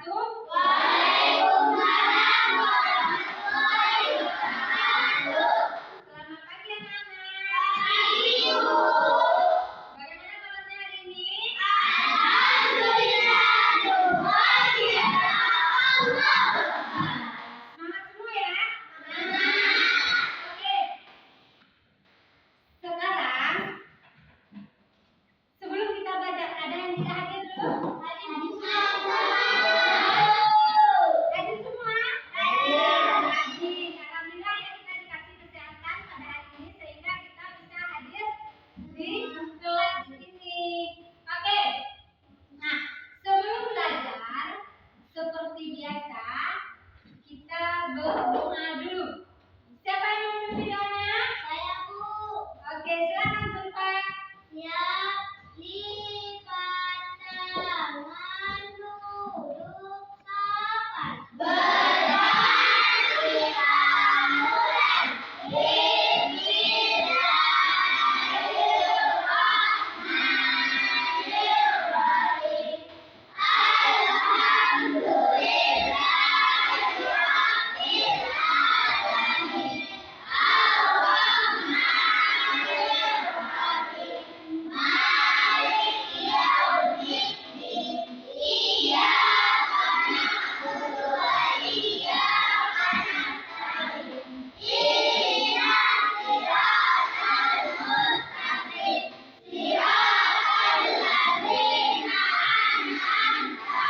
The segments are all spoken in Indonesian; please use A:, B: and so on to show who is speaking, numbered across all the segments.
A: wabarakatuh.
B: Waalaikumsalam warahmatullahi wabarakatuh.
A: Selamat pagi anak-anak.
B: Pagi, Bu.
A: Bagaimana kabarnya hari ini?
B: Alhamdulillah, luar biasa Allah.
A: Semangat semua ya.
B: Semangat.
A: Oke. Sekarang sebelum kita belajar, ada yang tidak hadir dulu? Hadir semua? Rajin. Alhamdulillah ya, kita dikasih kesehatan pada hari ini sehingga kita bisa hadir di kelas ini. Oke. Nah, sebelum belajar seperti biasa kita berdoa dulu. Siapa yang mau memimpin doanya?
B: Saya, Bu.
A: Oke, silakan Zulfa.
B: Siap, lipat tangan, duduk sabar. Berdoa kita mulai. Bismillahirrahmanirrahim. Alhamdulillahirabbil alamin. Ar-Rahmanir-Rahim. Maliki yaumiddin. Iyyaka na'budu wa iyyaka nasta'in. Ihdinas siratal mustaqim. Siratal ladzina an'amta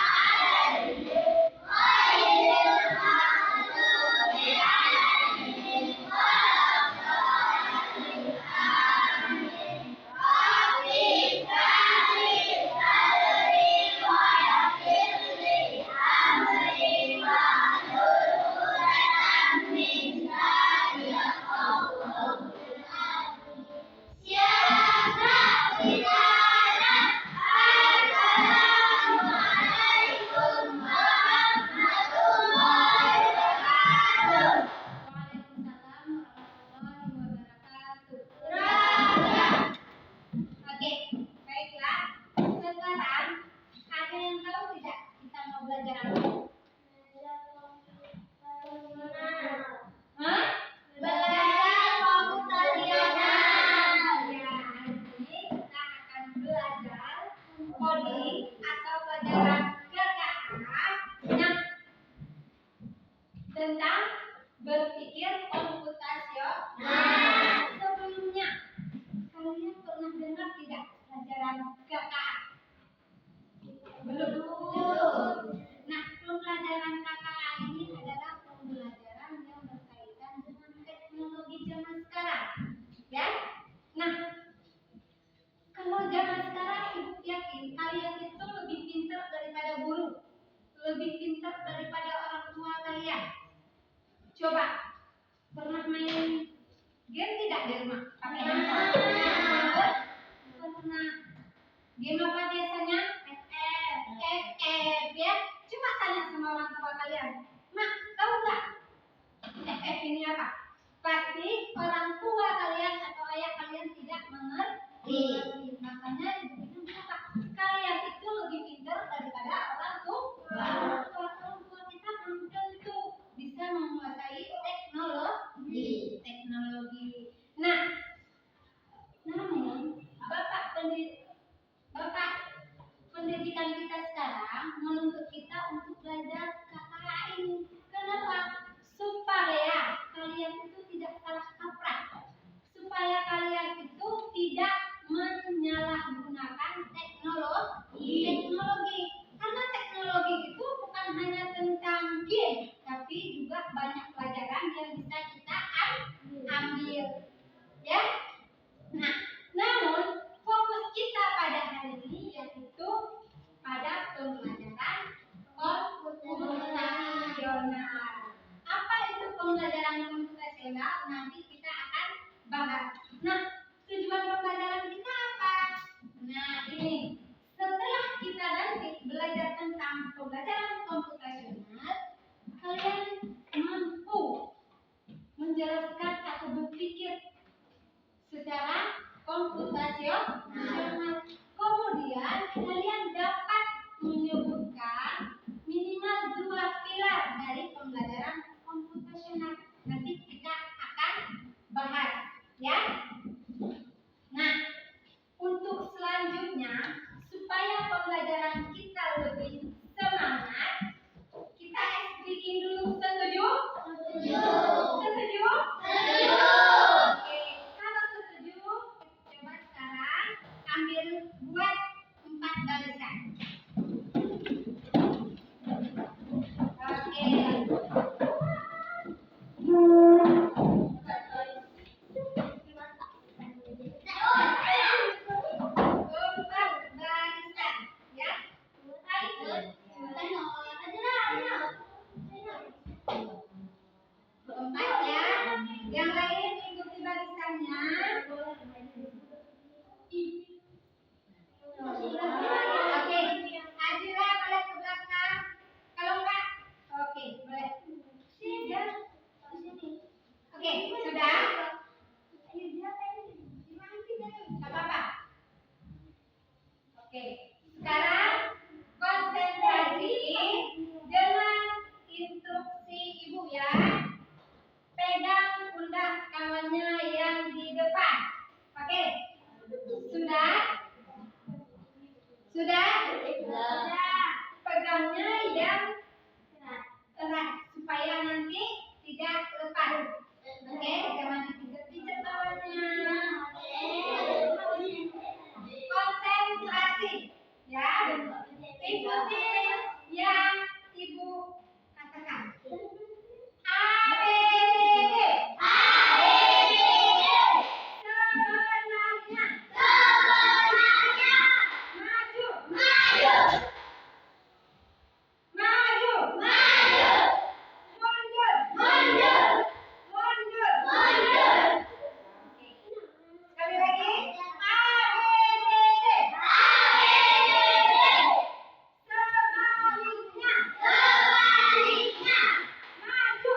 B: 'alaihim ghairil maghdubi 'alaihim waladdallin. Amin. Rabbi shrah li sadri wa yassir li amri wahlul 'uqdatam min lisani yafqahu qawli. Siapa bicara? Assalamualaikum warahmatullahi wabarakatuh.
A: Waalaikumsalam warahmatullahi wabarakatuh.
B: Raja.
A: Oke, baiklah. Sekarang ada yang tahu tidak kita mau belajar apa? Hah?
B: Belajar komputasional.
A: Ya, hari ini kita akan belajar coding atau pelajaran KKA yang tentang berpikir komputasional. Sebelumnya, kalian pernah dengar tidak pelajaran KKA? Belum. Nah, pembelajaran KKA ini adalah pembelajaran yang berkaitan dengan teknologi zaman sekarang. Ya. Nah, kalau zaman sekarang ibu yakin kalian itu lebih pintar daripada guru, lebih pintar daripada orang tua kalian. Coba, pernah main game tidak di rumah? Pakai handphone? Pernah. Game apa biasanya? FF ya. Coba tanya sama orang tua kalian. Mak, tahu nggak FF ini apa? Pasti orang tua kalian atau ayah kalian tidak mengerti. Makanya ibu bilang apa? Kalian itu lebih pintar daripada orang tua. Orang tua kita belum tentu bisa menguasai teknologi. Nah, namun Bapak pendidikan kita sekarang menuntut kita untuk belajar KKA ini. Kenapa? Supaya kalian itu tidak salah kaprah. Supaya kalian itu tidak menyalahgunakan teknologi. Karena teknologi itu bukan hanya tentang game, tapi juga banyak pelajaran yang bisa kita ambil. Ya. Nah, namun fokus kita pada hari ini yaitu pada pembelajaran komputasional. Apa itu pembelajaran komputasional? Nanti kita akan bahas. Nah, tujuan pembelajaran kita apa? Nah, ini. Setelah kita nanti belajar tentang pembelajaran komputasional, kalian mampu menjelaskan atau berpikir secara komputasional. Kemudian kalian dapat menyebutkan minimal pembelajaran kita lebih semangat, kita bikin dulu setuju? Setuju? Oke, kalau setuju, coba sekarang ambil buat 4 barisan. Oke. 4 barisan, ya. Keempat ya. Yang lain ikuti barisannya. Oke, Ajira boleh ke belakang. Kalau enggak, oke, boleh. Oke, sudah? Enggak apa-apa. Oke, sekarang konsentrasi dengan instruksi ibu ya. Pegang pundak kawannya yang di depan. Oke, sudah? Sudah? Pegangnya yang erat supaya nanti tidak lepas. Oke, jangan dipijat-pijat kawannya. Konsentrasi, ya. Ikuti yang ibu katakan. A B C D. Sebenarnya. Maju. Maju. Mundur. Sekali lagi. A B C D. Sebaliknya. Maju.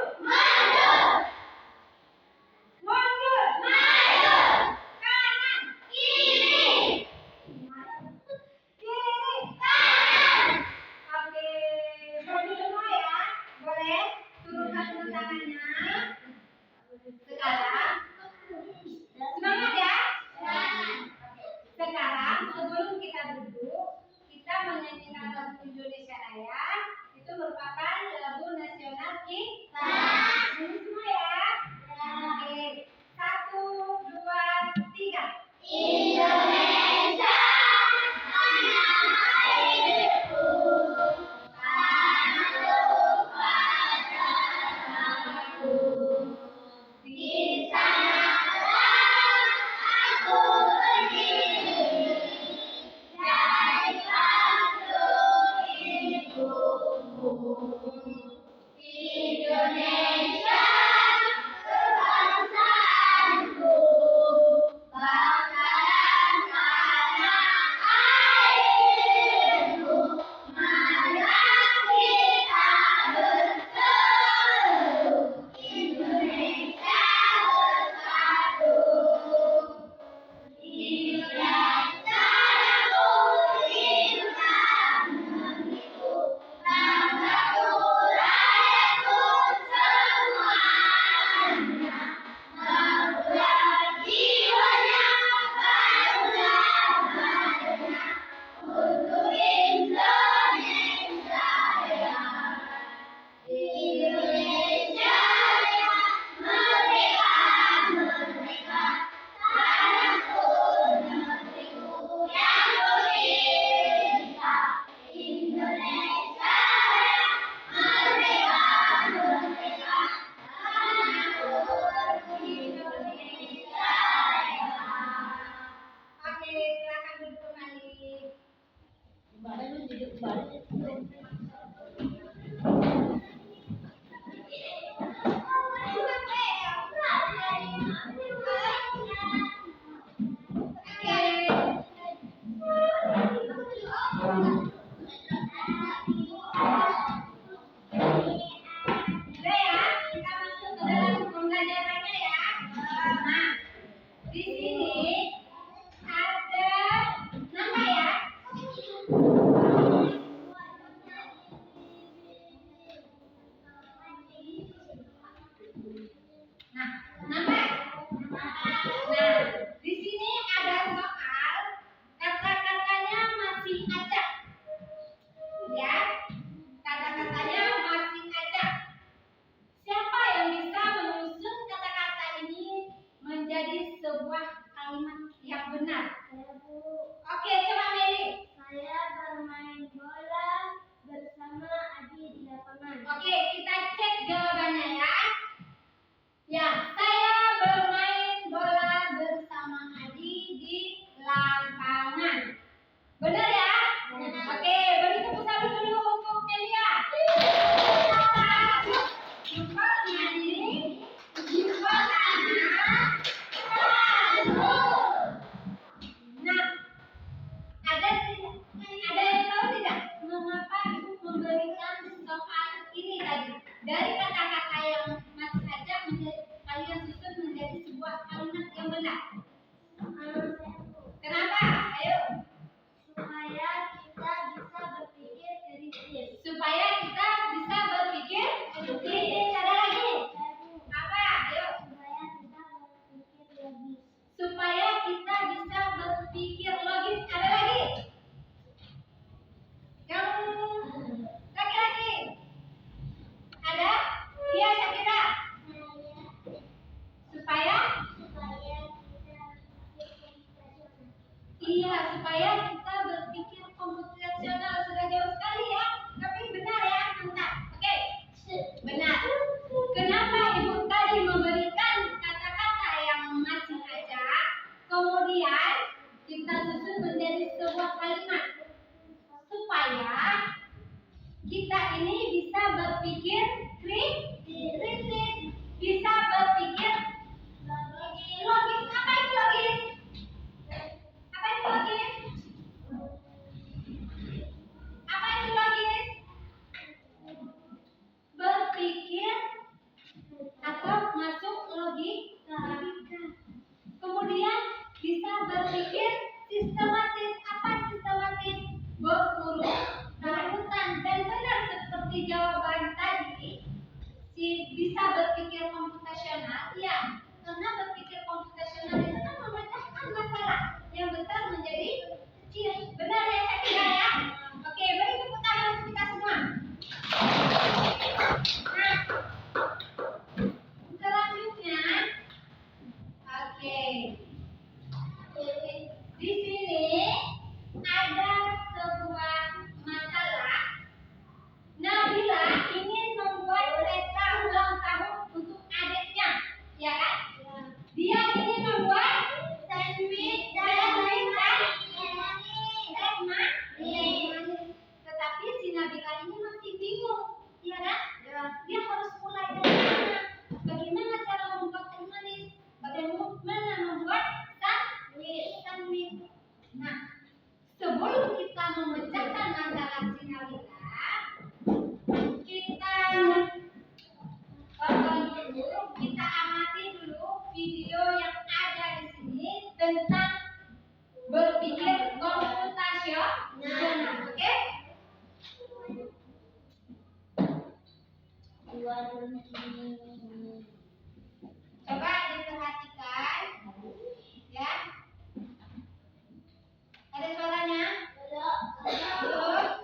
A: Mundur. Kanan. Kiri. Oke, bagi semua ya. Boleh turunkan dulu tangannya. Sekarang semangat ya. Sekarang sebelum kita duduk, kita menyanyikan lagu Indonesia Raya. Itu merupakan lagu nasional kita. Ini semua ya. Oke, 1, 2, 3.
B: Indonesia tanah airku, tanah tumpah di sanalah aku berdiri, jadi patung ibuku.
A: Benar ya? Oke, beri tepuk tangan dulu untuk Melia. Jumpa nyanyi, jumpa anak. Nah, ada yang tahu tidak mengapa ibu memberikan soal ini tadi? Dari kata-kata yang masih ada kalian susun menjadi sebuah kalimat yang benar. Kenapa? Ayo.
B: Supaya kita bisa berpikir kritis.
A: Supaya kita bisa berpikir kritis. Ada lagi? Apa? Ayo.
B: Supaya kita berpikir logis.
A: Supaya kita bisa berpikir logis. Ada lagi? Yang laki-laki? Ada? Iya, Syakira. Supaya? Iya, supaya kita berpikir komputasional. Sudah jauh sekali ya, tapi benar ya, mantap. Oke, benar. Kenapa ibu tadi memberikan kata-kata yang masih ada, kemudian kita susun menjadi sebuah kalimat supaya kita ini bisa berpikir kritis, bisa berpikir logis. Apa itu logis? Apa itu logis? Apa itu logis? Berpikir atau masuk logika. Kemudian bisa berpikir sistematis. Apa sistematis? Berurut, berurutan. Dan benar seperti jawaban tadi, bisa berpikir komputasional. Ya, karena berpikir komputasional itu kan memecahkan masalah yang besar menjadi kecil. Benar ya, saya kira ya. Oke, beri tepuk tangan untuk kita semua. Nah, selanjutnya, oke, di sini ada sebuah masalah. Nabila ingin membuat pesta ulang tahun untuk adiknya, ya kan? Dia ingin membuat sandwich dan manis. Tetapi si Nabila ini masih bingung, ya kan? Dia harus mulai dari mana? Bagaimana cara membuat teh manis? Bagaimana membuat sandwich? Nah, sebelum kita memecahkan masalah si Nabila, kita tonton dulu, kita amati dulu video yang ada di sini tentang berpikir komputasional, oke? Coba diperhatikan, ya. Ada suaranya? Belum.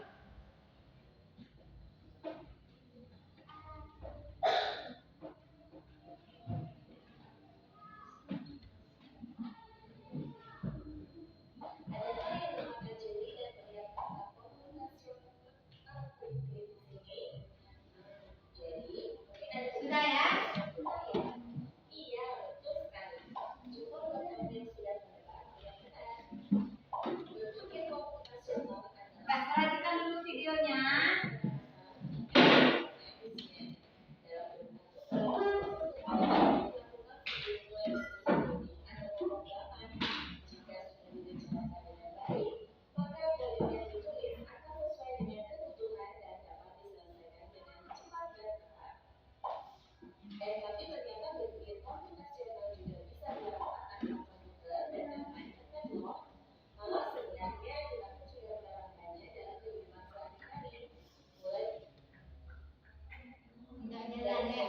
A: Sudah ya? Perhatikan dulu videonya. Tidak jalan ya.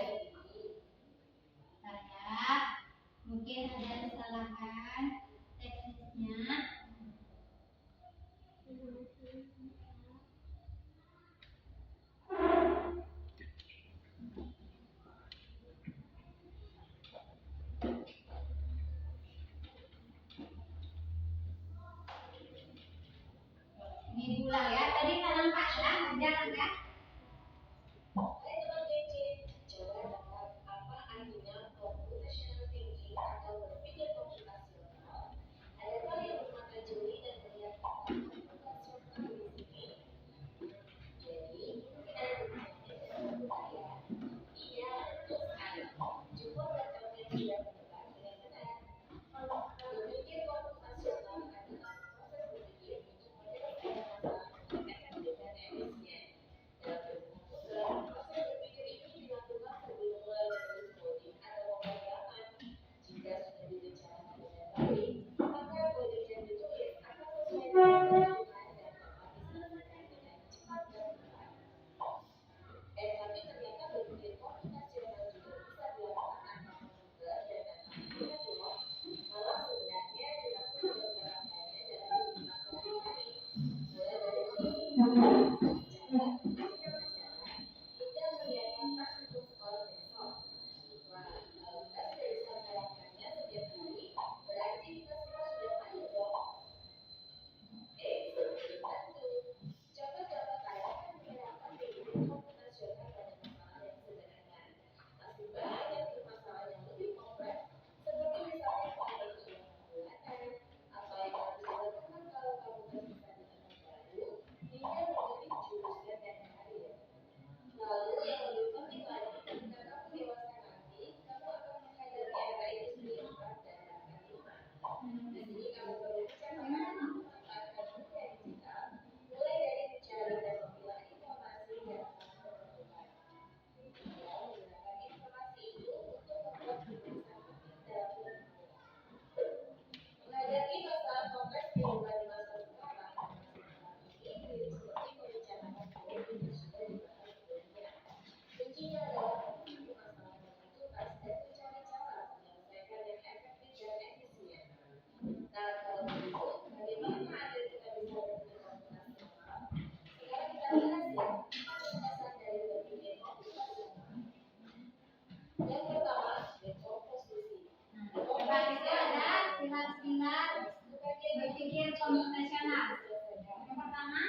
A: Saya mungkin ada kesalahan teknisnya. Ini diulang ya. Tadi tak nampak ya, jalan ya. Coba itu ada pilar-pilar berpikir komputasional. Yang pertama,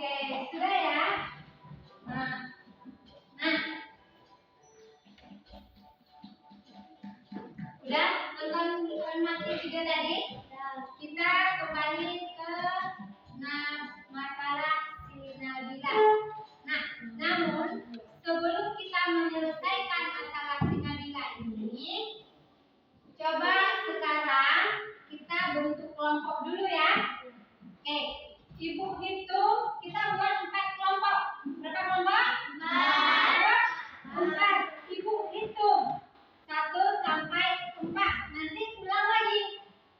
A: Oke, sudah ya. Nah, udah nonton materi video tadi. Kita kembali ke masalah si Nabila. Nah, namun sebelum kita menyelesaikan masalah si Nabila ini, coba sekarang kita bentuk kelompok dulu ya. Oke, Ibu hitung, kita buat 4 kelompok. Berapa kelompok? 4. Ibu hitung 1 sampai 4. Nanti ulang lagi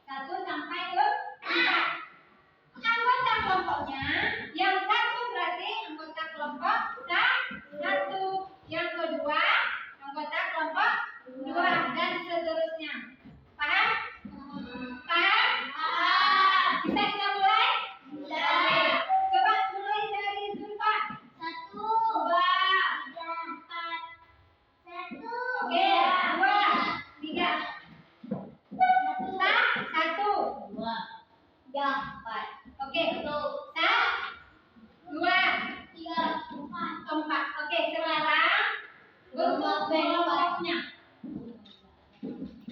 A: 1 sampai ke 4. Anggota kelompoknya yang satu berarti anggota kelompok 1, yang kedua anggota kelompok 2 dan seterusnya. Paham? Paham? Bisa kita mulai? Oke. Coba mulai dari Zulfa.
B: 1, 2, 3, 4. 1,
A: Oke, 2, 3. 1,
B: 2, 3, 4.
A: oke, 1, 2,
B: 3, 4.
A: 4. Oke, sekarang bentuk kelompoknya.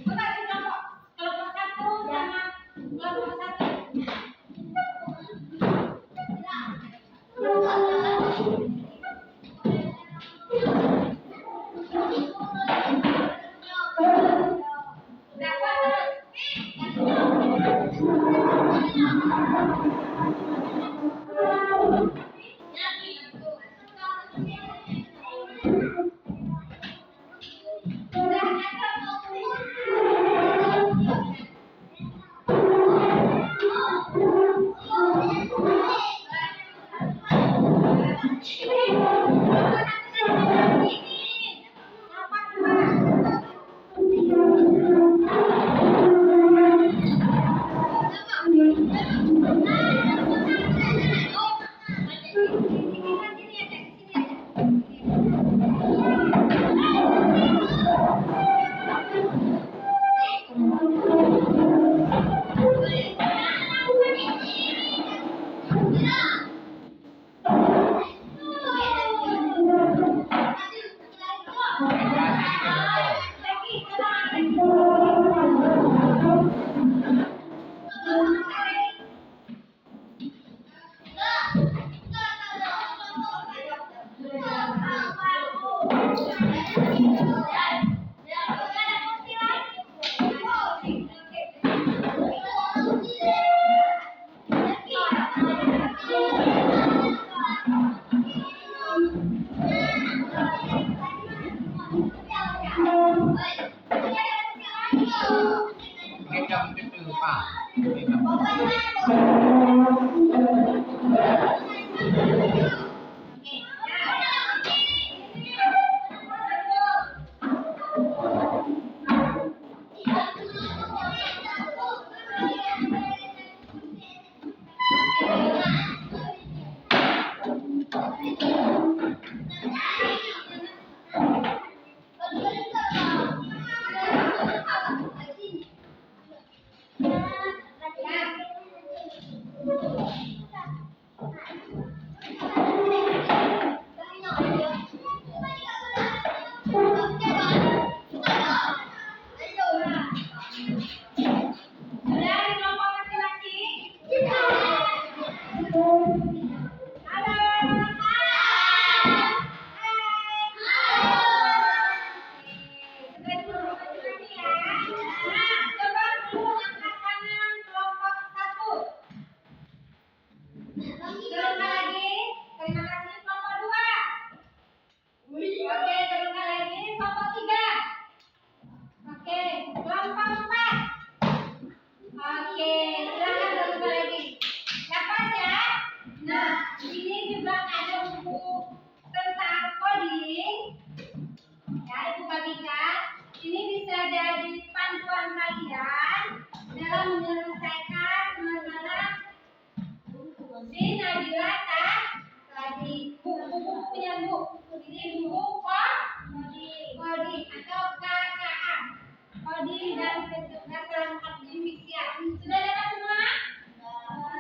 A: Coba di kelompok 1 sama kelompok 1. Udah kuat terus. Udah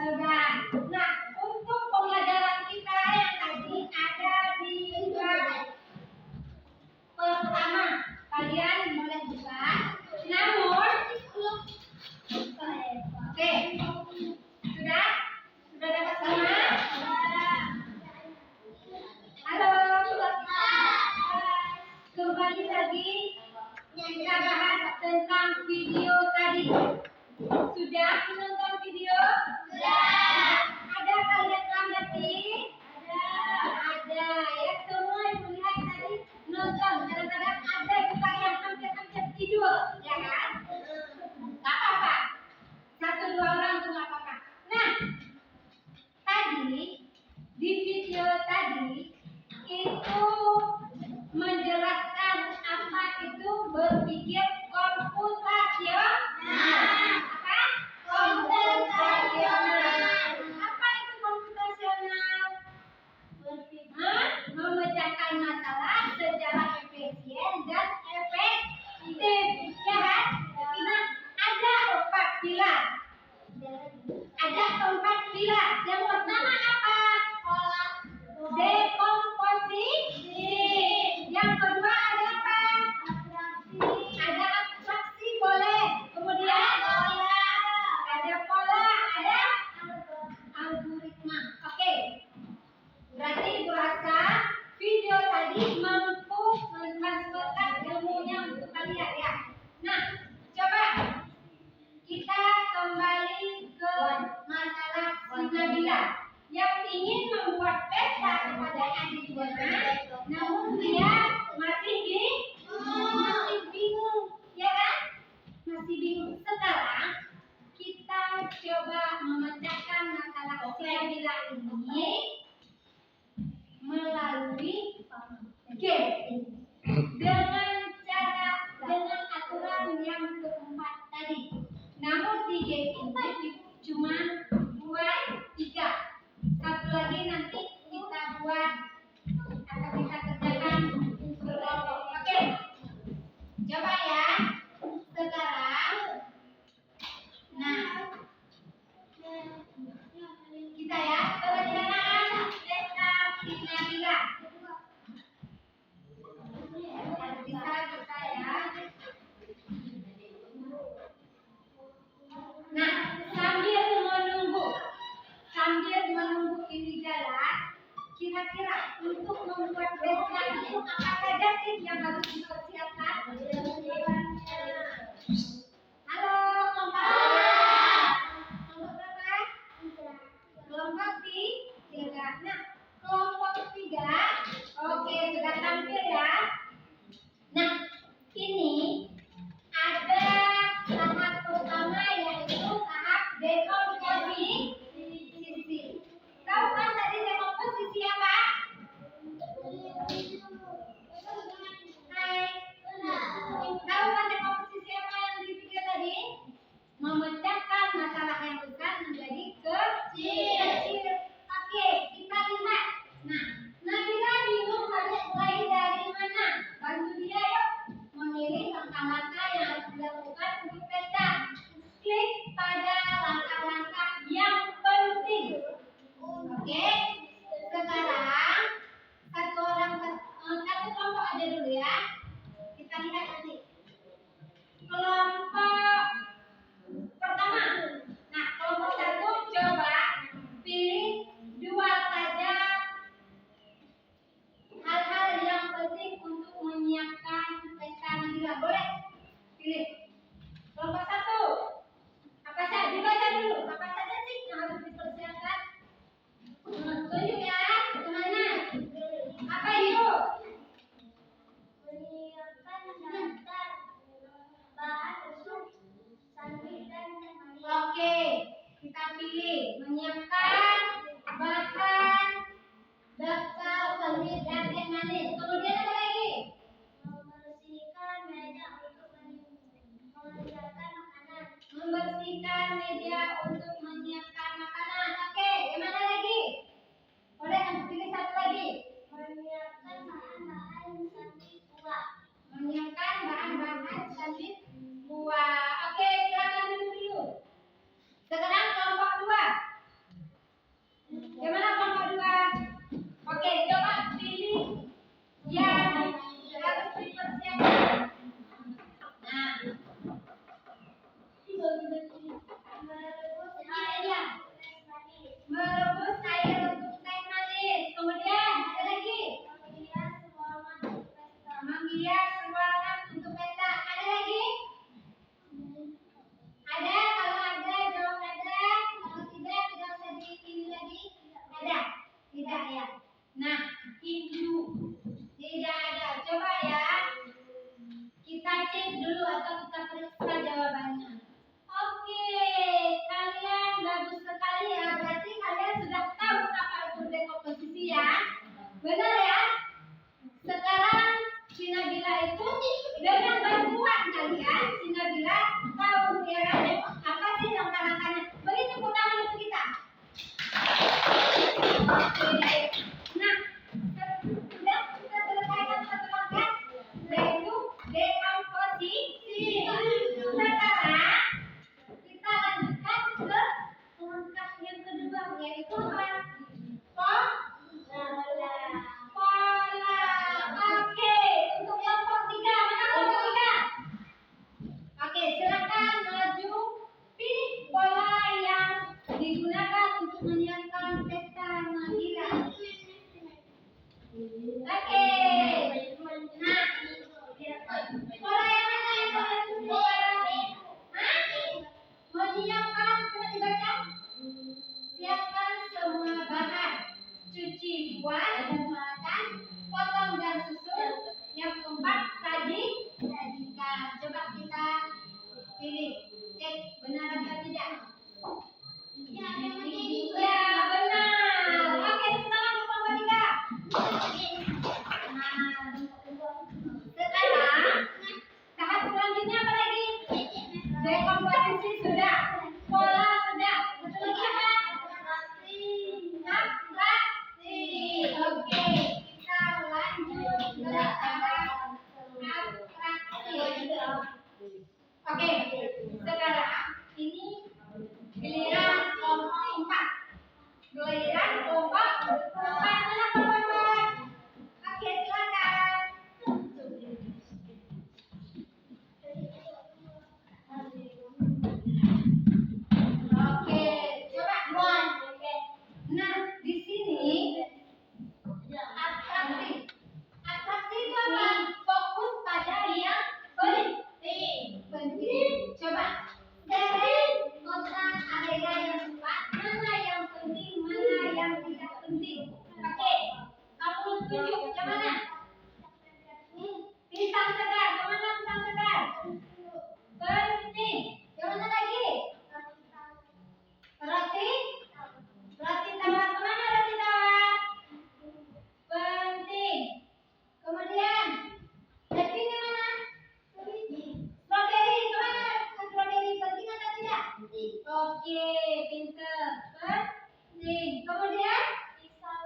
A: Sudah. Nah, untuk pembelajaran kita Nabila yang ingin membuat pesta kepada adiknya, namun dia masih bingung, ya kan? Masih bingung. Sekarang kita coba memecahkan masalah si Nabila ini melalui game dengan aturan yang keempat tadi. Namun di game ini cuma buat 3. Satu lagi nanti kita buat atau kita kerjakan berkelompok. Oke, coba ya. Sekarang, nah kita ya perencanaan pesta si Nabila. Bisa ya. Nah, sambil menunggu ini jalan, kira-kira untuk membuat pesta itu apa saja sih yang harus dipersiapkan? Halo, kelompok berapa? Kelompok 3. Nah, kelompok 3, oke, sudah tampil ya. Nah, ini ada tahap pertama yaitu tahap dekomposisi. Tahu kan tadi dekomposisi apa? Hai. Tahu kan dekomposisi apa yang dipikir tadi? Memecahkan masalah yang besar menjadi kecil. Oke, kita lihat. Nah, Nabila bingung harus mulai dari mana? Bantu dia yuk memilih langkah-langkah yang harus dilakukan untuk pesta. Klik pada langkah-langkah yang penting. Oke, sekarang satu kelompok aja dulu ya. Kita lihat nanti. Kelompok pertama. Nah, kelompok 1 coba pilih 2 saja hal-hal yang penting untuk menyiapkan pesta Nabila. Boleh pilih. Kelompok 1. Apa saja? Dibaca dulu. Apa saja sih yang harus dipersiapkan? Tunjuk ya. Kemana? Apa itu?
B: Menyiapkan daftar bahan untuk sandwich dan teh manis.
A: Oke, kita pilih menyiapkan bahan daftar sandwich dan teh manis. Kemudian apa lagi?
B: Membersihkan meja untuk menyiapkan makanan.
A: Membersihkan meja untuk menyiapkan makanan. Oke, yang mana lagi? Boleh kamu pilih satu lagi.
B: Menyiapkan bahan-bahan sandwich buah.
A: Menyiapkan bahan-bahan sandwich buah. Oke, silakan dulu. Sekarang kelompok 2. Yang mana kelompok 2? Oke, coba pilih yang harus dipersiapkan. Nah, merebus air untuk teh manis. Kemudian ada lagi. Menghias ruangan untuk pesta. Ada lagi? Ada? Kalau ada, jawab ada. Kalau tidak usah dipilih lagi. Ada? Tidak ya. Nah, itu tidak ada. Coba ya. Kita cek dulu atau kita periksa jawabannya. Oke, kalian bagus sekali ya. Berarti kalian sudah tahu apa itu dekomposisi ya. Benar ya? Sekarang si Nabila itu dengan bantuan kalian, si Nabila tahu ya kan apa sih langkah-langkahnya. Beri tepuk tangan untuk kita. Oke. Nah, Kelompok 4. Mana kelompok 4? Oke, silakan. Oke, coba. Nah, di sini atraksi. Atraksi itu apa? Fokus pada yang penting. Coba. Dari kotak adegan yang 4, mana yang penting, mana yang tidak penting. Oke. Kamu tunjuk yang mana? Pisang segar. Kemana pisang segar? Penting. Yang mana lagi? Roti. Roti tawar. Kemana roti tawar? Penting. Kemudian daging yang mana? Strawberry. Kemana strawberry? Penting atau tidak? Oke, pinter. Penting. Kemudian pisau.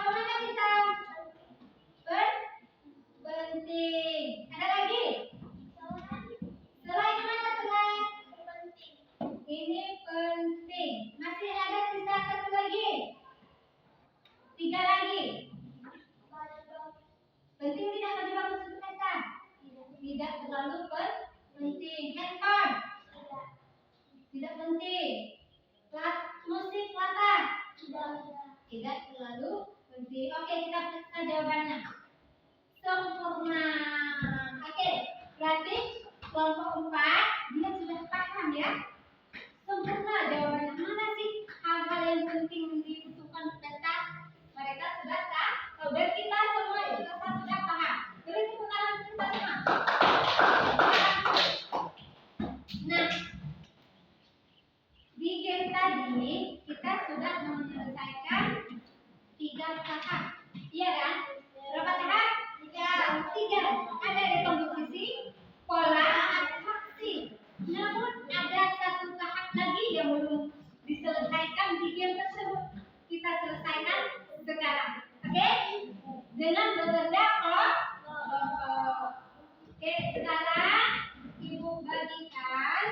A: Kemana pisau? Penting. Ada lagi? Selai. Kemana selai? Ini penting. Masih ada sisa satu lagi. 3 lagi. Penting tidak baju bagus untuk pesta? Tidak terlalu penting. Handphone? Tidak penting. Musik latar? Tidak terlalu penting. Oke, kita periksa jawabannya. Sempurna. Oke, berarti kelompok 4 dia sudah paham ya. Sempurna jawabannya. Mana sih hal-hal yang penting dibutuhkan pesta? Mereka sudah tahu dan kita semua juga sudah paham. Jadi tepuk tangan kita semua. Nah, di game tadi kita sudah menyelesaikan 3 tahap. Iya kan? Berapa tahap? 3. Ada rekomposisi, pola, atraksi. Namun ada satu tahap lagi yang belum diselesaikan di game tersebut. Kita selesaikan sekarang. Oke? Dengan bekerja kelompok. Oke, sekarang Ibu bagikan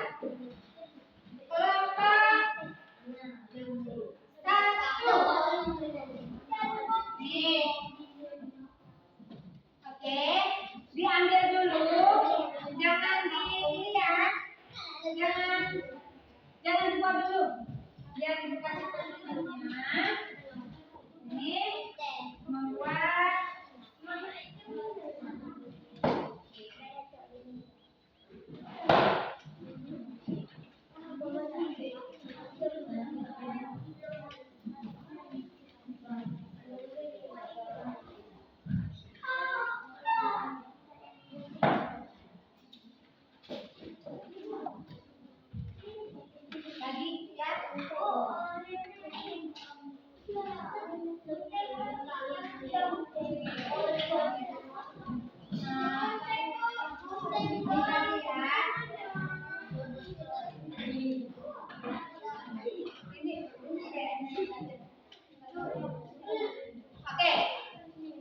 A: kelompok 1. Nih. Oke, diambil dulu. Jangan dilihat. Jangan dibuat dulu. Biar Ibu kasih penjelasannya. Ini membuat lagi ya. Oke,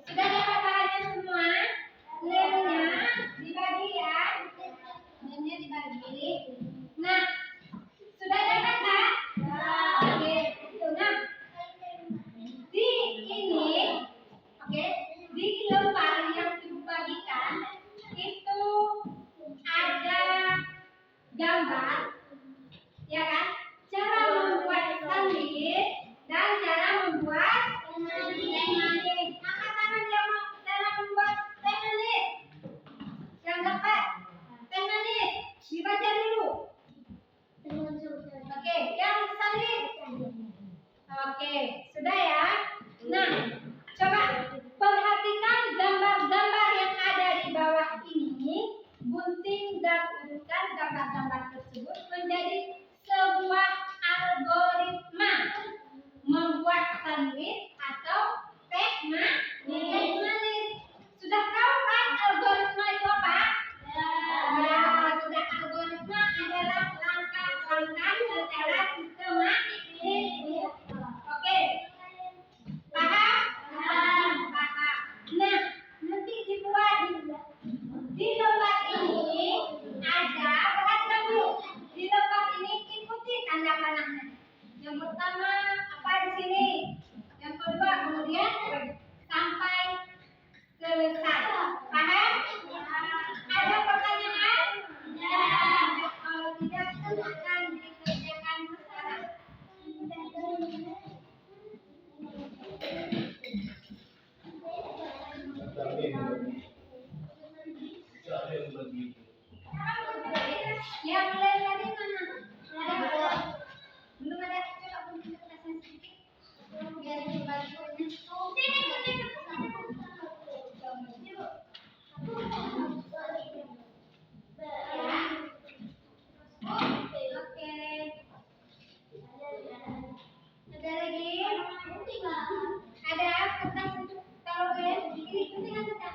A: sudah dapat bahannya semua. Lemnya dibagi ya. Lemnya dibagi. Nah, sudah dapat kan? Oke, nah di ini, oke, di lembar yang dibagikan itu ada gambar, ya kan? Cara membuat sandwich dan cara membuat teh manis. Angkat tangan yang mau cara membuat teh manis. Yang dapat teh manis dibaca dulu. Oke, yang sandwich. Oke, sudah ya. Nah, coba perhatikan gambar-gambar yang ada di bawah ini. Gunting dan urutkan gambar-gambar tersebut menjadi sebuah algoritma membuat sandwich atau teh manis. Sudah tahu kan algoritma itu apa? Ya, sudah. Algoritma adalah langkah-langkah secara sistematis. Oke, paham? Ada kertas taruh ini penting kan kita.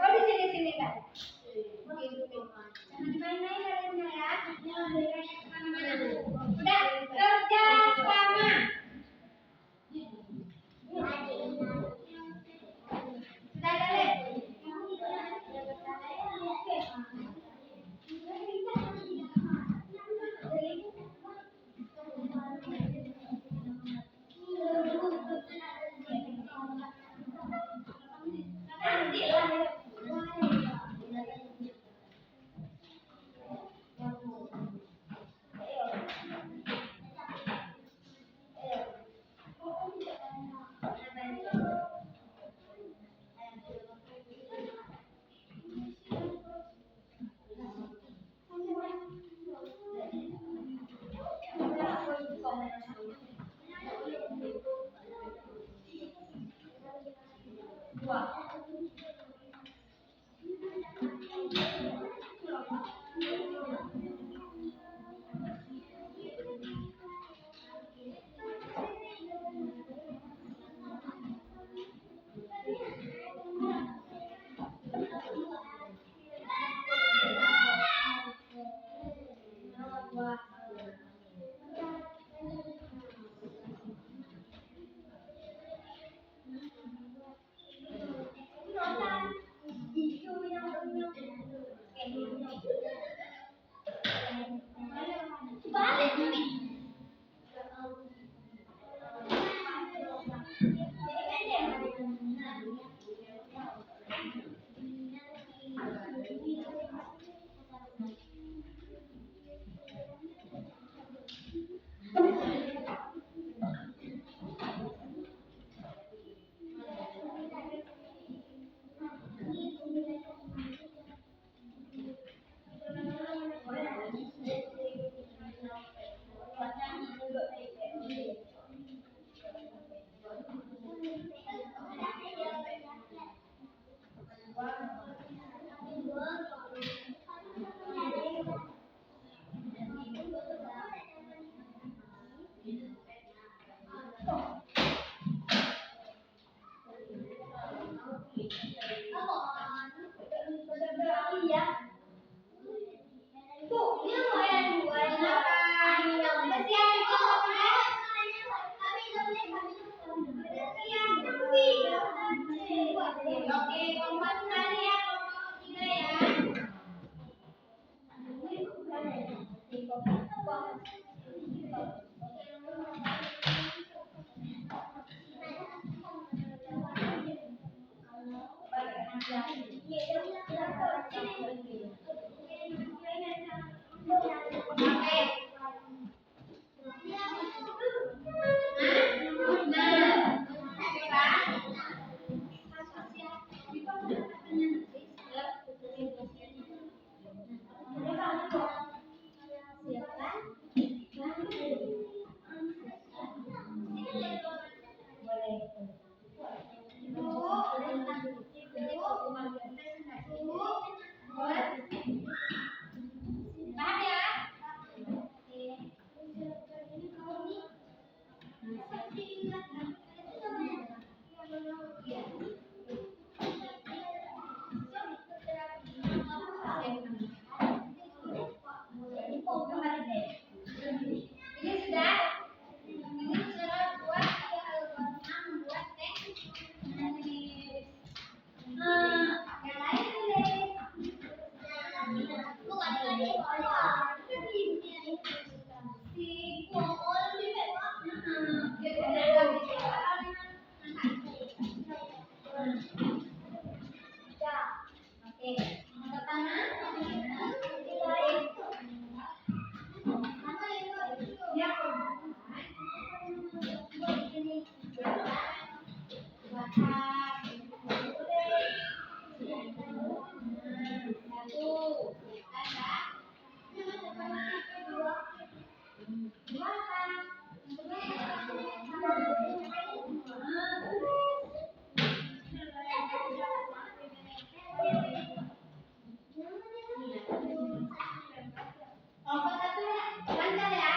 A: Oh di sini kan. Jangan dimain-main kalian ya. Jangan dimain kemana-mana. Udah kerja sama. Sudah kalian. Oke, kompas sekali ya, kelompok 3 ya. Ini sudah. Ini sudah buat membuat teh manis. Yang lain boleh. Kelompok 1 lancar ya.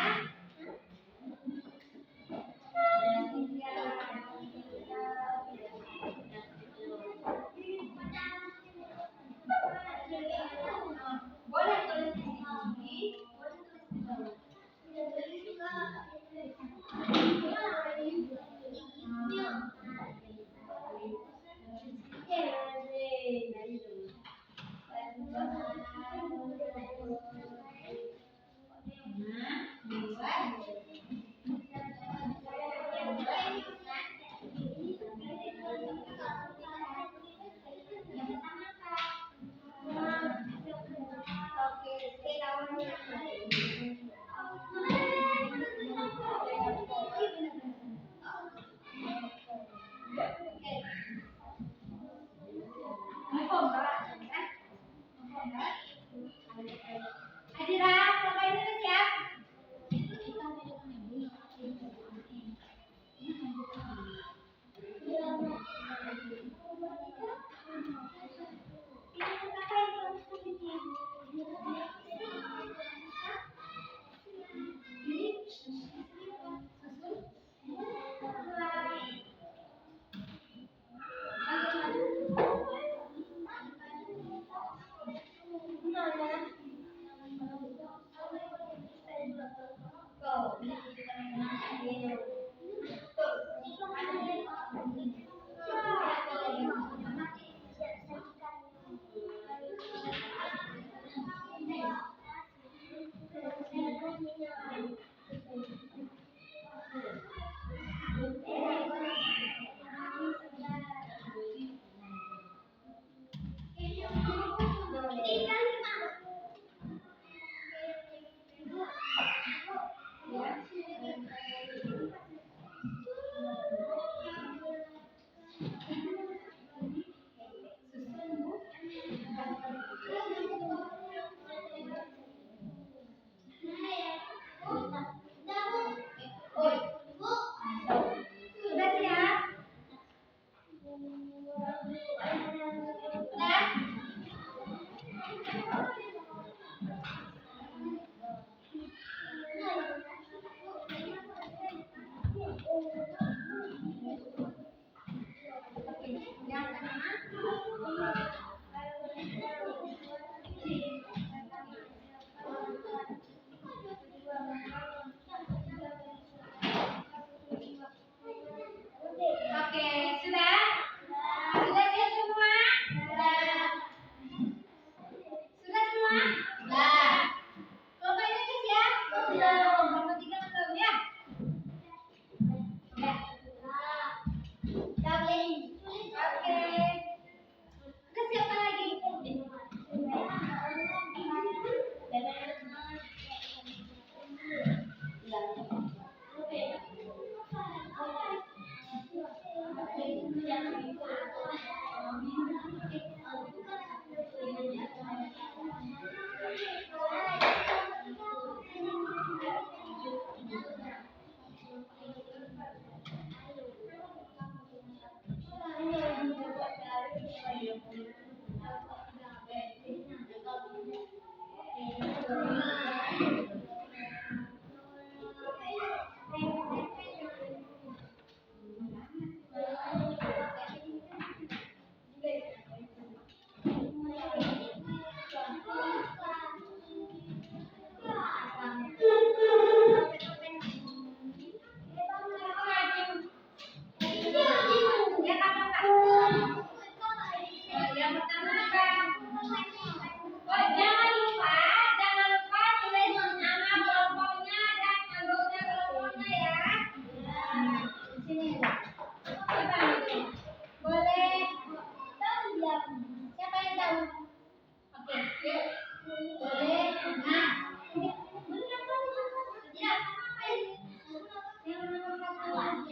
A: Yang nomor 1.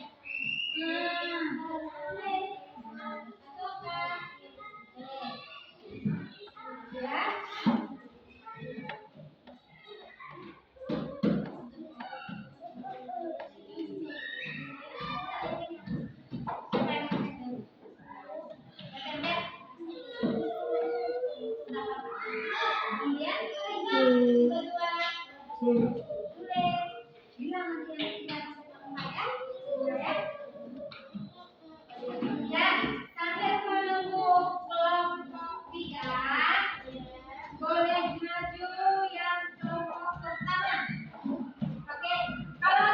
A: Ya. Ya, sambil menunggu kelompok 3, boleh maju yang kelompok pertama. Oke, kalau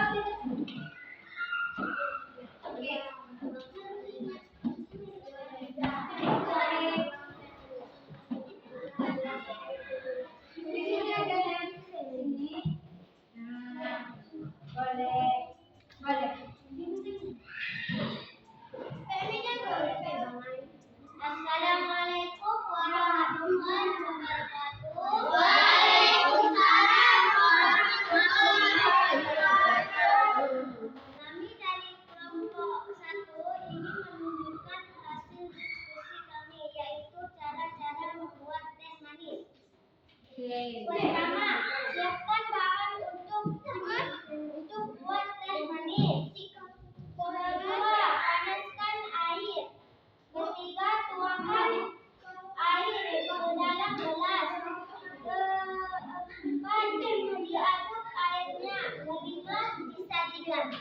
A: oke. Di sini ada yang sini. Nah, boleh.
B: Assalamualaikum warahmatullahi wabarakatuh.
A: Waalaikumsalam warahmatullahi wabarakatuh.
B: Kami dari kelompok 1 ingin menunjukkan hasil diskusi kami, yaitu cara-cara membuat teh manis. Pertama, siapkan bahan untuk buat teh manis. Kedua, panaskan air. Ketiga, tuangkan air ke dalam gelas. Keempat, diaduk airnya. Kelima, disajikan.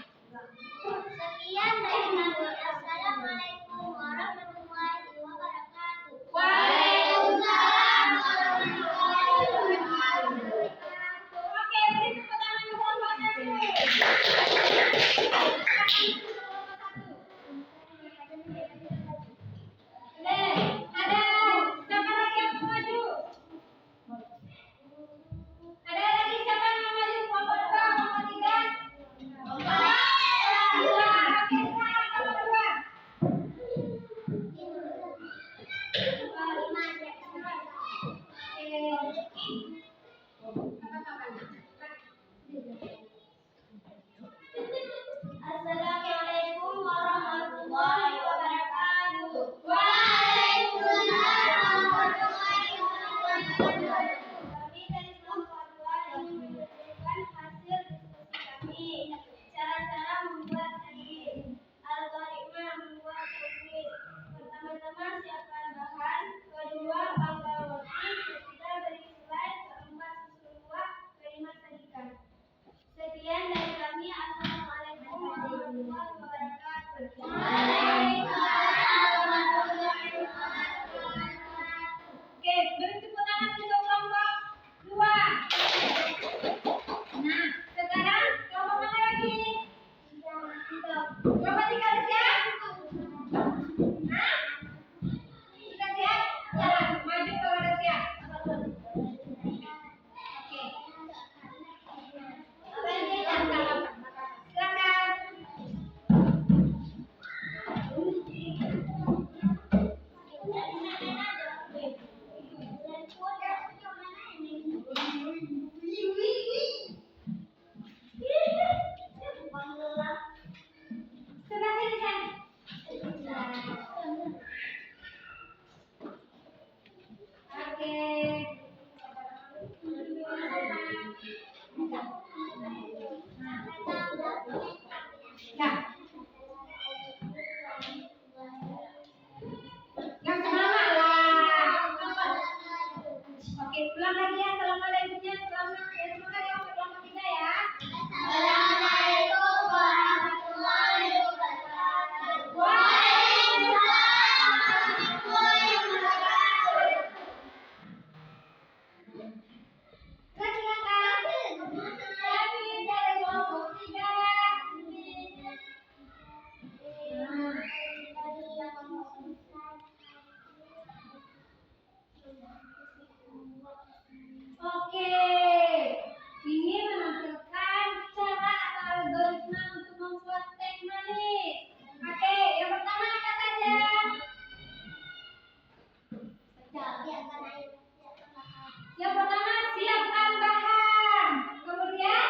B: Sekian dari kami. Assalamualaikum warahmatullahi wabarakatuh.
A: Waalaikumsalam warahmatullahi wabarakatuh. Oke, beri tepuk tangan untuk kelompok 1. Ada siapa lagi yang mau maju? Ada lagi siapa yang mau maju? Kelompok 2, kelompok 3? Kelompok 2. Oke, sekarang kelompok 2.
B: Assalamualaikum warahmatullahi wabarakatuh.
A: Waalaikumsalam warahmatullahi wabarakatuh.
B: Kami dari kelompok 2 ingin menunjukkan hasil diskusi kami. Cara-cara membuat sandwich. Algoritma membuat sandwich. Pertama-tama siapkan bahan. Kedua, panggang roti. Ketiga, beri selai. Keempat, susun kuah. Kelima, sajikan. Sekian dari kami. Assalamualaikum warahmatullahi wabarakatuh.
A: Waalaikumsalam warahmatullahi wabarakatuh. Oke, beri tepuk tangan untuk kelompok 2. Nah, sekarang kelompok mana lagi? Kelompok 3 udah siap? Hah? Sudah siap? Ya, maju kalau udah siap. Oke. Silakan. Sebelah sini, San. Oke. Ya. Yang semangat lah. Oke, pulang lagi ya. Assalamualaikumnya. Selamat ya, semangat ya untuk kelompok 3 ya.
B: Assalamualaikum warahmatullahi wabarakatuh.
A: Waalaikumsalam warahmatullahi wabarakatuh. Silakan. Kami dari kelompok 3. Oke, ini menampilkan cara atau algoritma untuk membuat teh manis. Oke, yang pertama apa saja? Yang pertama siapkan bahan. Kemudian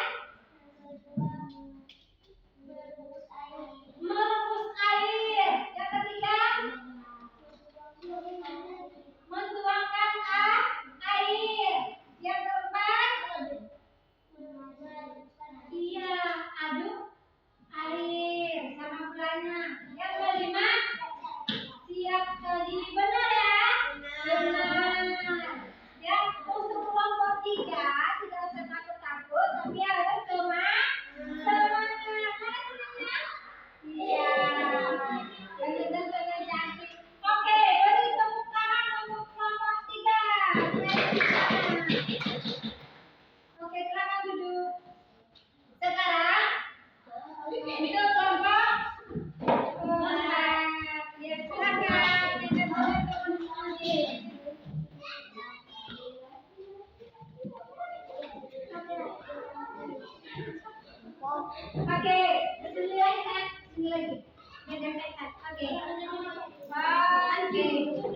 A: Oke, sini lagi kan? Sini lagi. Berdempetan. Oke. One, two.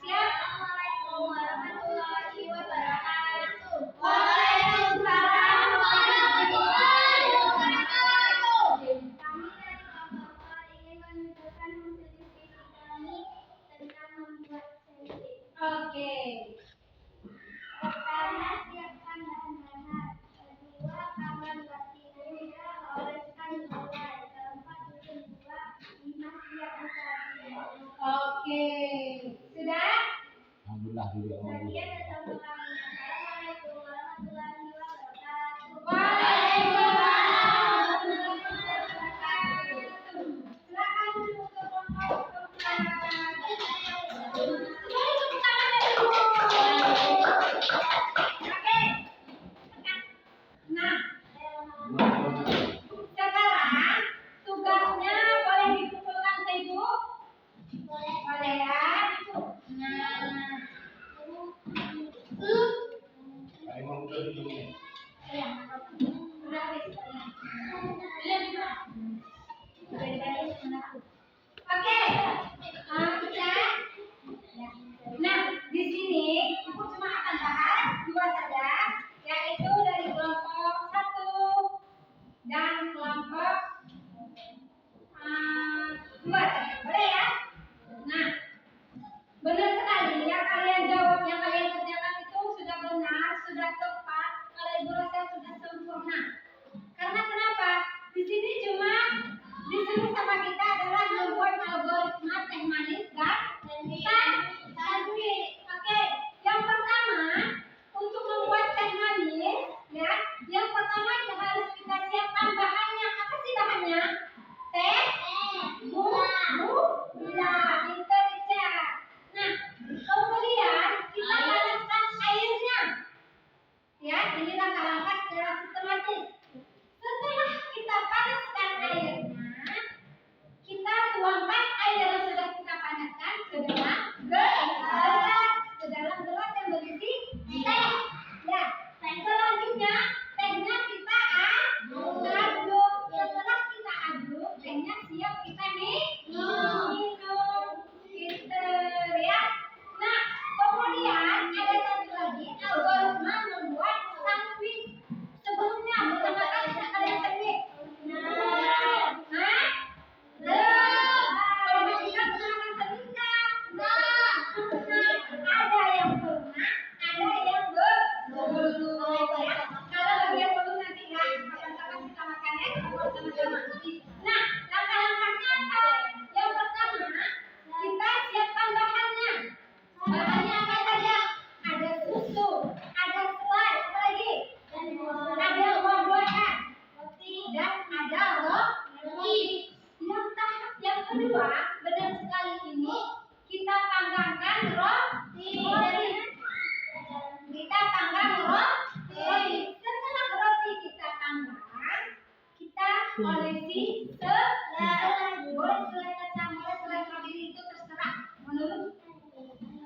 A: Siap?
B: Assalamualaikum warahmatullahi wabarakatuh.
A: Waalaikumsalam warahmatullahi wabarakatuh.
B: Kami dari Bapak ingin menunjukkan hasil diskusi kami tentang membuat sendiri.
A: Oke.
B: Pertama, siapkan bahan-bahan. Kedua, kamar bati. Ketiga, oleskan gulai. Keempat, susun buah. Lima, siap usaha.
A: Oke. Sudah?
C: Alhamdulillah juga.
B: Sekian dan sampai Assalamualaikum warahmatullahi wabarakatuh.
A: Waalaikumsalam warahmatullahi wabarakatuh. Silakan duduk ke kelompok keempat. Semuanya tepuk tangan ya, dulu. Oke. Nah, sekarang tugasnya boleh dikumpulkan ke Ibu? Boleh ya? Nah.
C: Saya mau udah dulu nih.
A: Ya, udah habis. Belum juga. Udah dibalik sama aku. Oke. Kita. Ya. Nah, di sini Ibu cuma akan bahas dua saja, yaitu dari kelompok 1 dan kelompok 2 saja. Boleh ya? Nah, benar sekali yang kalian jawab, yang kalian kerjakan itu sudah benar, sudah tepat. Kalau Ibu rasa sudah sempurna. Karena kenapa? Di sini cuma disuruh sama kita adalah membuat algoritma teh manis dan sandwich. Oke, yang pertama untuk membuat teh manis, ya, yang pertama harus kita siapkan bahannya. Apa sih bahannya? Teh, gula, pintar Ica. Nah, kemudian kita panaskan airnya. Ya, ini langkah-langkah secara sistematis. Setelah kita panaskan airnya, kita tuangkan air yang sudah kita panaskan ke dalam gelas, yang berisi teh. Ya, selanjutnya tehnya kita aduk. Setelah kita aduk, tehnya siap kita minum. Pinter ya. Nah, kemudian ada satu lagi algoritma membuat sandwich. Sebelumnya pertama kali kalian sandwich. Kalau kita pernah makan sandwich nggak? Ada yang pernah, ada yang belum. Ya. Kalau bagi yang belum nanti ya, kapan-kapan kita makan ya, sama-sama. Nah, langkah-langkahnya apa? Yang pertama, kita siapkan bahannya. Bahannya apa saja? Ada susu, ada selai, apa lagi? Ada buah-buahan, dan ada roti. Yang kedua, benar sekali ini kita panggangkan roti. Kita panggang roti. Setelah roti kita panggang, kita olesi selai. Boleh selai kacang, boleh selai strawberry, itu terserah menurut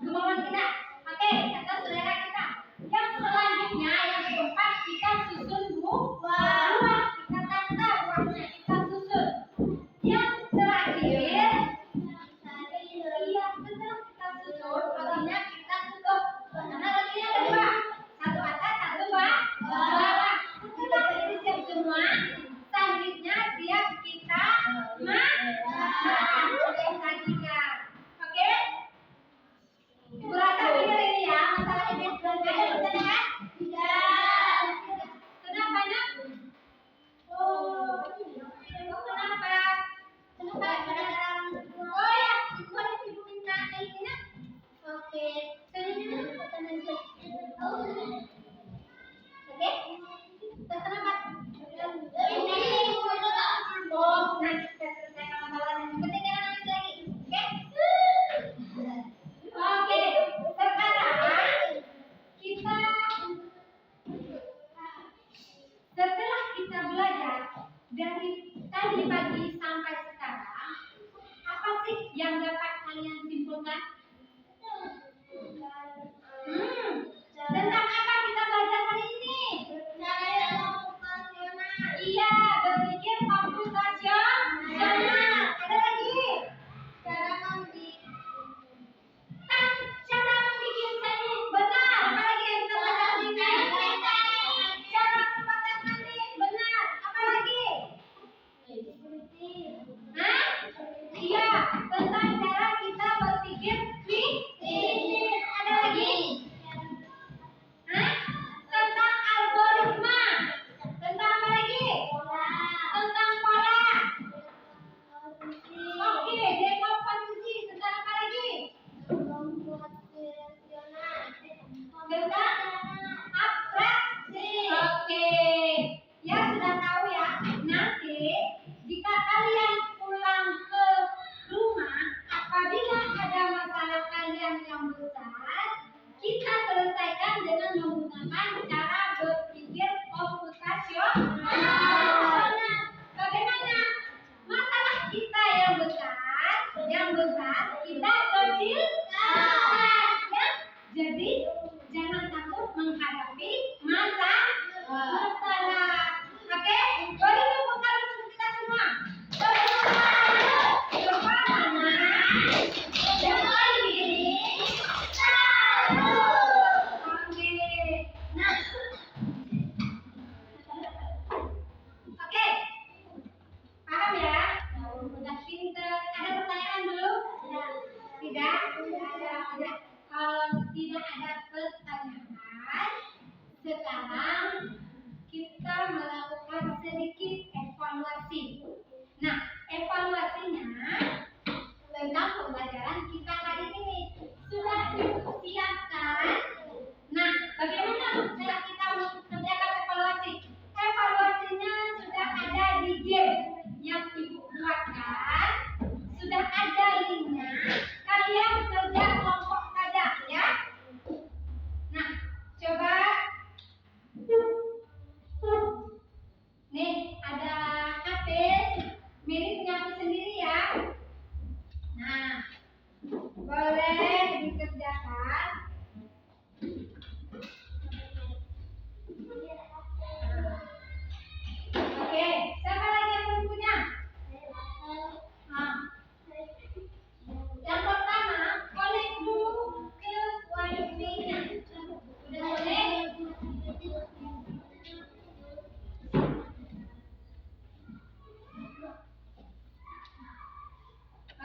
A: kemauan kita. Oke, atau selera kita. Yang selanjutnya, yang keempat, kita susun buah. Kita tata buahnya, kita susun. Yang terakhir, setelah kita susun, rotinya kita tutup. Karena rotinya ada dua, satu atas, satu bawah. Setelah ini siap semua, sandwichnya siap kita makan. Sajikan. Oke? Ibu rasa benar ini ya, masalah ini. Ada pertanyaan? Tidak. Kenapa nak? Kenapa? Oh ya, boleh Ibu minta ini nak? Oke. Sini nak, Oke? Kenapa? Oh, nanti kita selesaikan masalahnya. Yang penting jangan nangis lagi. Oke? Oke, sekarang setelah kita belajar dari tadi pagi sampai sekarang, apa sih yang dapat kalian simpulkan? Tentang apa kita belajar hari ini? Iya, berbicara kalau tidak ada pertanyaan, sekarang kita melakukan sedikit evaluasi. Nah, evaluasinya tentang pembelajaran kita hari ini sudah disiapkan. Nah, bagaimana cara kita mengerjakan evaluasi? Evaluasinya sudah ada di game yang Ibu buatkan. Sudah ada linknya. Kalian kerja kelompok saja ya. Nah, coba. Nih, ada HP. Mary punya HP sendiri ya. Nah, boleh dikerjakan. Oke, siapa lagi yang belum punya? Nah, yang pertama, connect dulu ke wifi-nya. Udah boleh?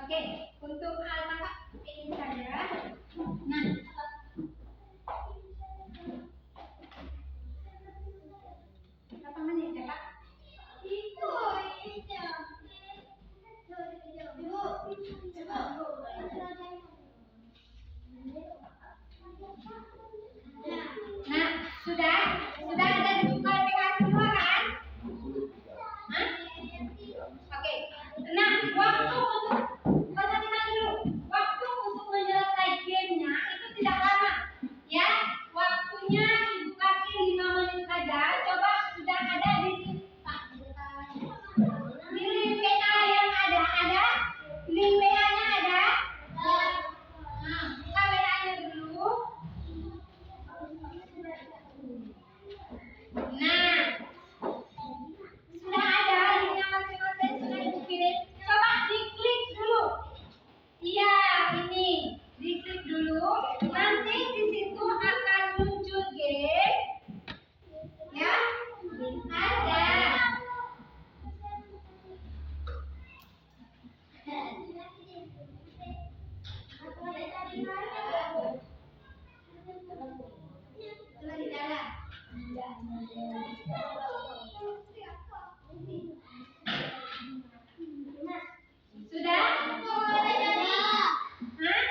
A: Oke, untuk alat ini saja. Nah, berapa menit ya Pak?
B: Itu.
A: Nah, sudah ada di klarifikasi semua kan? Hah? Oke. Nah, waktu untuk perhatikan dulu. Waktu untuk menyelesaikan gamenya itu tidak lama. Ya, waktunya Ibu kasih 5 menit saja. Coba sudah ada di link WA yang ada? Link WA-nya ada? Nah, buka WA-nya dulu. Nah, sudah ada linknya masing-masing, sudah Ibu kirim. Coba diklik dulu. Iya, ini diklik dulu. Nanti di situ akan muncul game. Ya, ada. Lagi jalan. Sudah? Hah?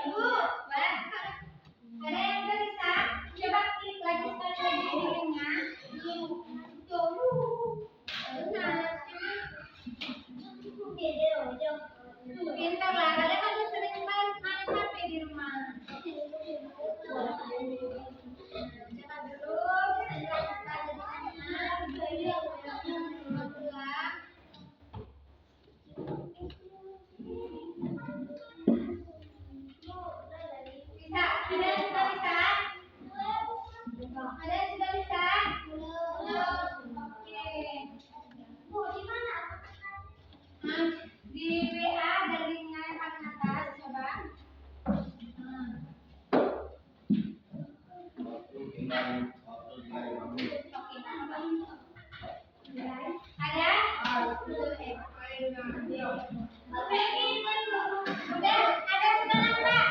A: Ibu, boleh? Ada yang udah bisa? Coba klik lagi sekali lagi di linknya. Pintar lah, kalian kan udah sering main HP di rumah. Coba dulu, bisa jelaskan di mana. Bisa, ada yang sudah bisa? Ada yang sudah bisa? Oke. Nah, di WA ada linknya yang paling atas, coba. Ada? Udah, ada sudah nampak?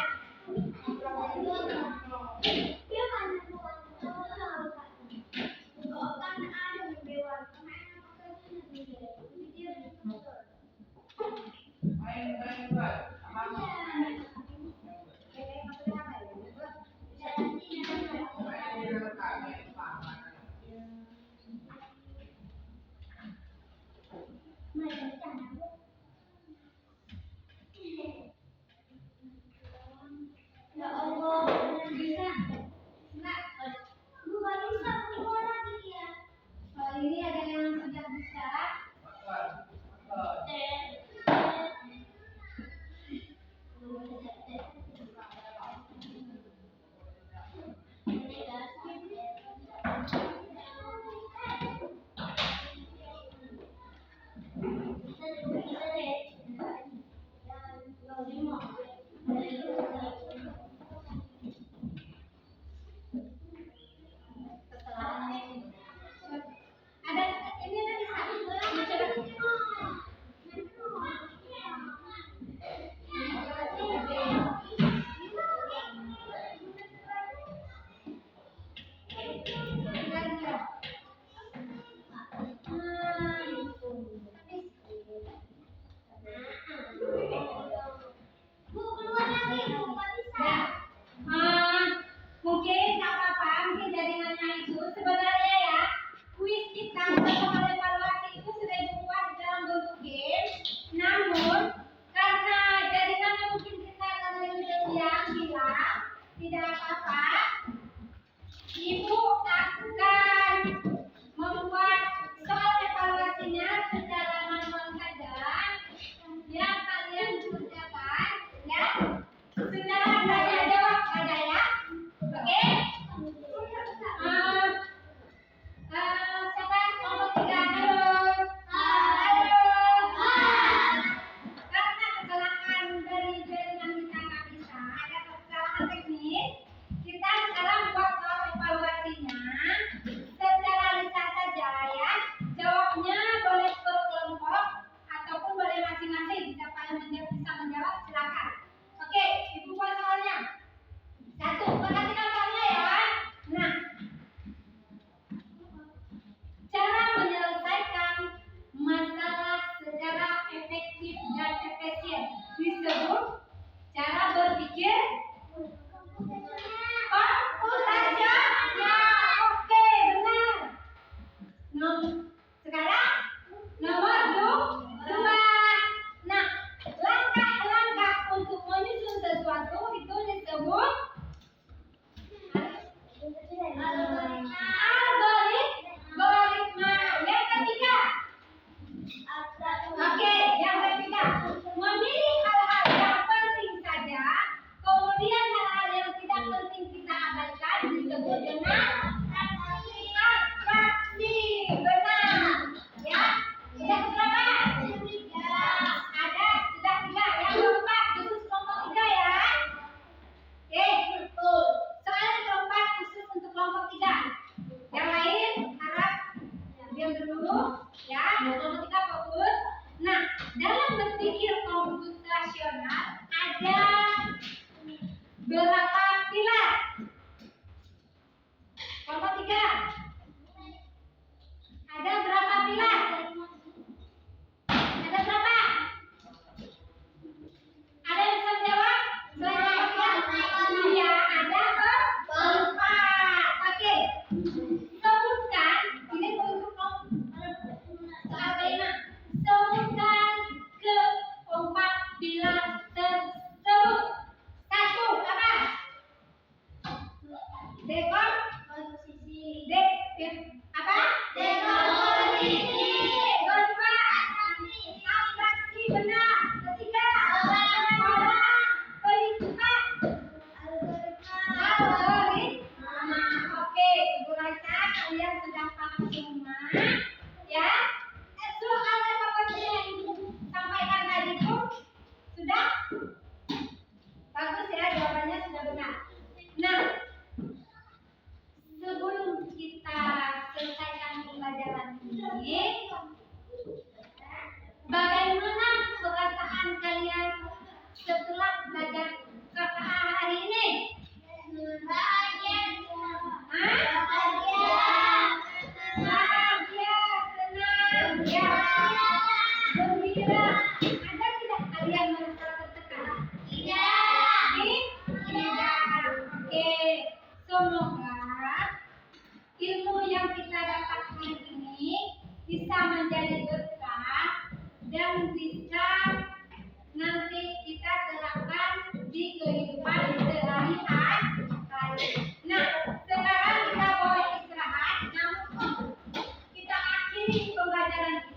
A: semua. Ya, soal evaluasi yang Ibu sampaikan tadi itu sudah bagus ya, jawabannya sudah benar. Nah, sebelum kita selesaikan pembelajaran ini, bagaimana perasaan kalian setelah belajar KKA hari ini?
B: Bahagia.
A: Hah? Bahagia, senang, ya, gembira. Ada tidak kalian merasa tertekan? Tidak. Oke, semoga ilmu yang kita dapat hari ini bisa menjadi berkah dan bisa nanti kita terapkan di kehidupan sehari-hari. Nah, sekarang kita boleh istirahat. Namun kita akhiri pembelajaran